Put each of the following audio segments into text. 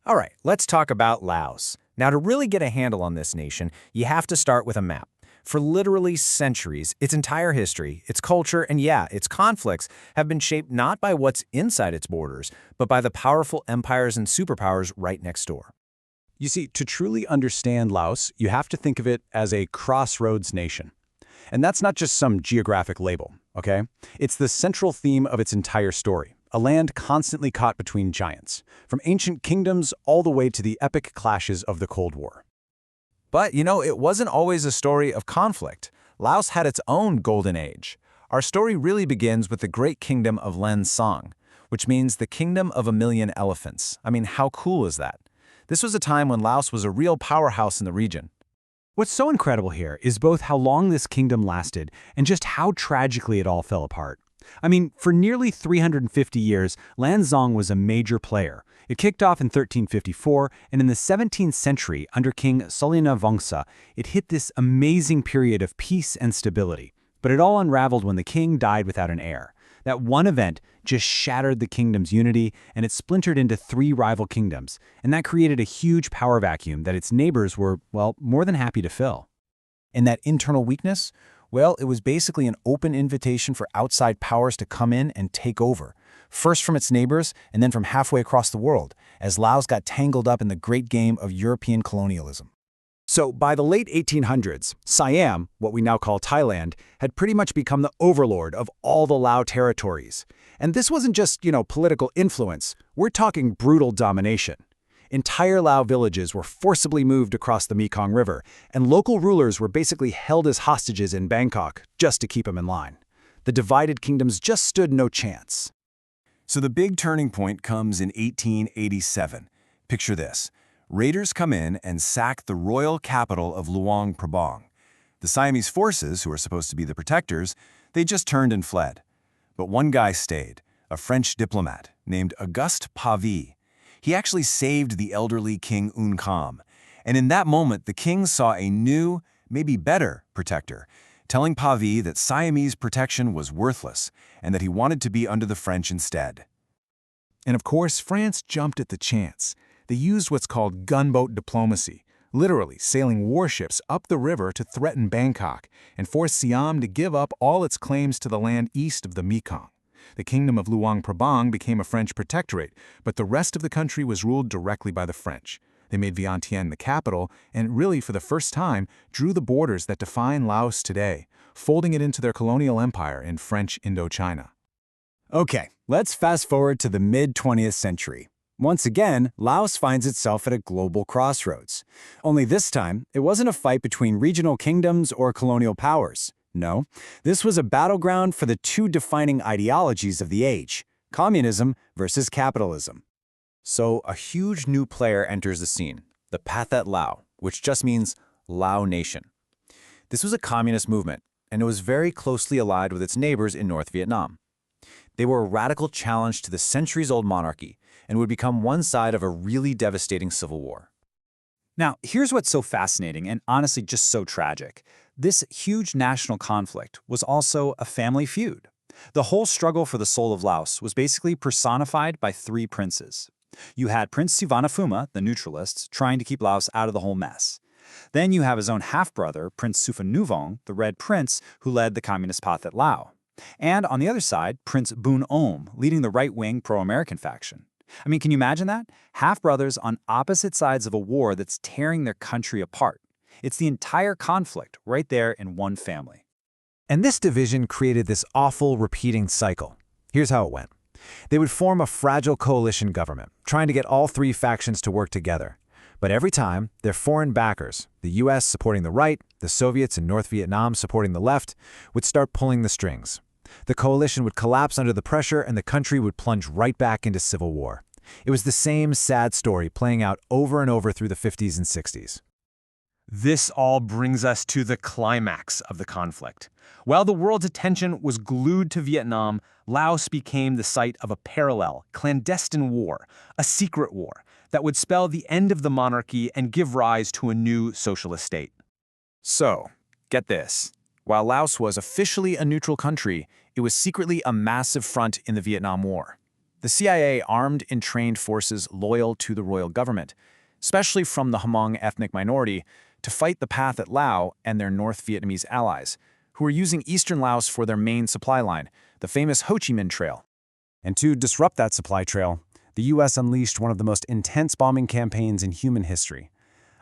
All right, let's talk about Laos. Now, to really get a handle on this nation, you have to start with a map. For literally centuries, its entire history, its culture, and yeah, its conflicts have been shaped not by what's inside its borders, but by the powerful empires and superpowers right next door. You see, to truly understand Laos, you have to think of it as a crossroads nation. And that's not just some geographic label, okay? It's the central theme of its entire story, a land constantly caught between giants, from ancient kingdoms all the way to the epic clashes of the Cold War. But, it wasn't always a story of conflict. Laos had its own golden age. Our story really begins with the great kingdom of Len Song, which means the kingdom of a million elephants. I mean, how cool is that? This was a time when Laos was a real powerhouse in the region. What's so incredible here is both how long this kingdom lasted and just how tragically it all fell apart. I mean, for nearly 350 years, Lan Xang was a major player. It kicked off in 1354, and in the 17th century, under King Vongsa, it hit this amazing period of peace and stability. But it all unraveled when the king died without an heir. That one event just shattered the kingdom's unity, and it splintered into three rival kingdoms, and that created a huge power vacuum that its neighbors were, well, more than happy to fill. And that internal weakness? Well, it was basically an open invitation for outside powers to come in and take over, first from its neighbors and then from halfway across the world, as Laos got tangled up in the great game of European colonialism. So by the late 1800s, Siam, what we now call Thailand, had pretty much become the overlord of all the Lao territories. And this wasn't just, political influence. We're talking brutal domination. Entire Lao villages were forcibly moved across the Mekong River, and local rulers were basically held as hostages in Bangkok just to keep them in line. The divided kingdoms just stood no chance. So the big turning point comes in 1887. Picture this. Raiders come in and sack the royal capital of Luang Prabang. The Siamese forces, who are supposed to be the protectors, they just turned and fled. But one guy stayed, a French diplomat named Auguste Pavie. He actually saved the elderly King Un Kham. And in that moment, the king saw a new, maybe better, protector, telling Pavie that Siamese protection was worthless and that he wanted to be under the French instead. And of course, France jumped at the chance. They used what's called gunboat diplomacy, literally sailing warships up the river to threaten Bangkok and force Siam to give up all its claims to the land east of the Mekong. The kingdom of Luang Prabang became a French protectorate, but the rest of the country was ruled directly by the French. They made Vientiane the capital and really, for the first time, drew the borders that define Laos today, folding it into their colonial empire in French Indochina. Okay, let's fast forward to the mid-20th century. Once again, Laos finds itself at a global crossroads. Only this time, it wasn't a fight between regional kingdoms or colonial powers. No, this was a battleground for the two defining ideologies of the age, communism versus capitalism. So a huge new player enters the scene, the Pathet Lao, which just means Lao Nation. This was a communist movement, and it was very closely allied with its neighbors in North Vietnam. They were a radical challenge to the centuries-old monarchy and would become one side of a really devastating civil war. Now, here's what's so fascinating and honestly just so tragic. This huge national conflict was also a family feud. The whole struggle for the soul of Laos was basically personified by three princes. You had Prince Sivanafuma, the neutralist, trying to keep Laos out of the whole mess. Then you have his own half-brother, Prince Suphanuvong, the Red Prince, who led the communist Pathet Lao. And on the other side, Prince Boon Om, leading the right-wing pro-American faction. I mean, can you imagine that? Half-brothers on opposite sides of a war that's tearing their country apart. It's the entire conflict right there in one family. And this division created this awful repeating cycle. Here's how it went. They would form a fragile coalition government, trying to get all three factions to work together. But every time, their foreign backers, the US supporting the right, the Soviets in North Vietnam supporting the left, would start pulling the strings. The coalition would collapse under the pressure and the country would plunge right back into civil war. It was the same sad story playing out over and over through the 50s and 60s. This all brings us to the climax of the conflict. While the world's attention was glued to Vietnam, Laos became the site of a parallel, clandestine war, a secret war, that would spell the end of the monarchy and give rise to a new socialist state. So, get this. While Laos was officially a neutral country, it was secretly a massive front in the Vietnam War. The CIA armed and trained forces loyal to the royal government, especially from the Hmong ethnic minority, to fight the Pathet Lao and their North Vietnamese allies, who were using eastern Laos for their main supply line, the famous Ho Chi Minh Trail. And to disrupt that supply trail, the U.S. unleashed one of the most intense bombing campaigns in human history.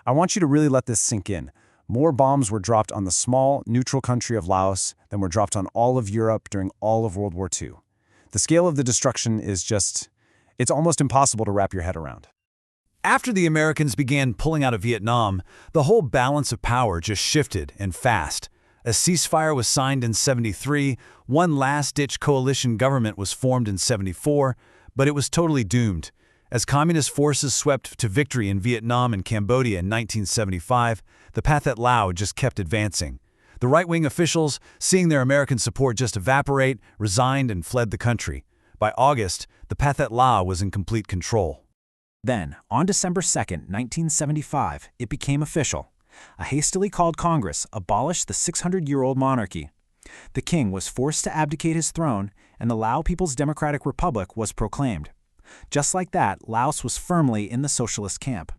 I want you to really let this sink in. More bombs were dropped on the small, neutral country of Laos than were dropped on all of Europe during all of World War II. The scale of the destruction is it's almost impossible to wrap your head around. After the Americans began pulling out of Vietnam, the whole balance of power just shifted, and fast. A ceasefire was signed in '73, one last-ditch coalition government was formed in '74, but it was totally doomed. As communist forces swept to victory in Vietnam and Cambodia in 1975, the Pathet Lao just kept advancing. The right-wing officials, seeing their American support just evaporate, resigned and fled the country. By August, the Pathet Lao was in complete control. Then, on December 2, 1975, it became official. A hastily called Congress abolished the 600-year-old monarchy. The king was forced to abdicate his throne, and the Lao People's Democratic Republic was proclaimed. Just like that, Laos was firmly in the socialist camp.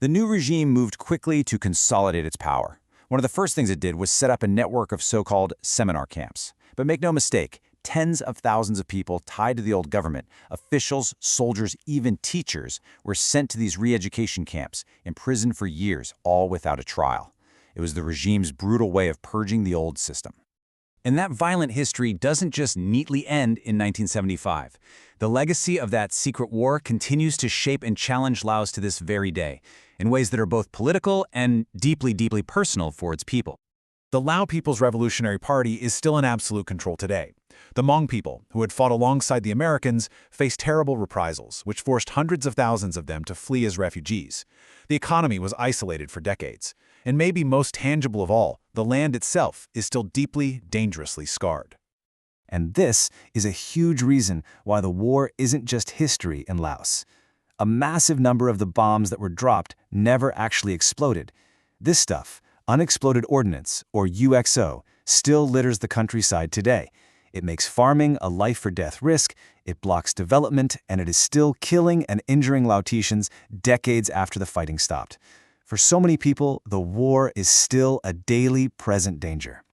The new regime moved quickly to consolidate its power. One of the first things it did was set up a network of so-called seminar camps. But make no mistake, tens of thousands of people tied to the old government, officials, soldiers, even teachers, were sent to these re-education camps, imprisoned for years, all without a trial. It was the regime's brutal way of purging the old system. And that violent history doesn't just neatly end in 1975. The legacy of that secret war continues to shape and challenge Laos to this very day, in ways that are both political and deeply, deeply personal for its people. The Lao People's Revolutionary Party is still in absolute control today. The Hmong people, who had fought alongside the Americans, faced terrible reprisals, which forced hundreds of thousands of them to flee as refugees. The economy was isolated for decades. And maybe most tangible of all, the land itself is still deeply, dangerously scarred. And this is a huge reason why the war isn't just history in Laos. A massive number of the bombs that were dropped never actually exploded. This stuff, unexploded ordnance, or UXO, still litters the countryside today. It makes farming a life-or-death risk, it blocks development, and it is still killing and injuring Laotians decades after the fighting stopped. For so many people, the war is still a daily present danger.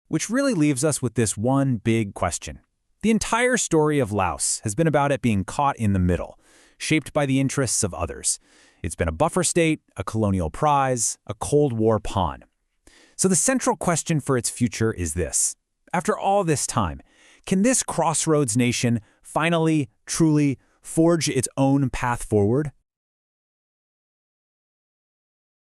Which really leaves us with this one big question. The entire story of Laos has been about it being caught in the middle, shaped by the interests of others. It's been a buffer state, a colonial prize, a Cold War pawn. So the central question for its future is this. After all this time, can this crossroads nation finally, truly forge its own path forward?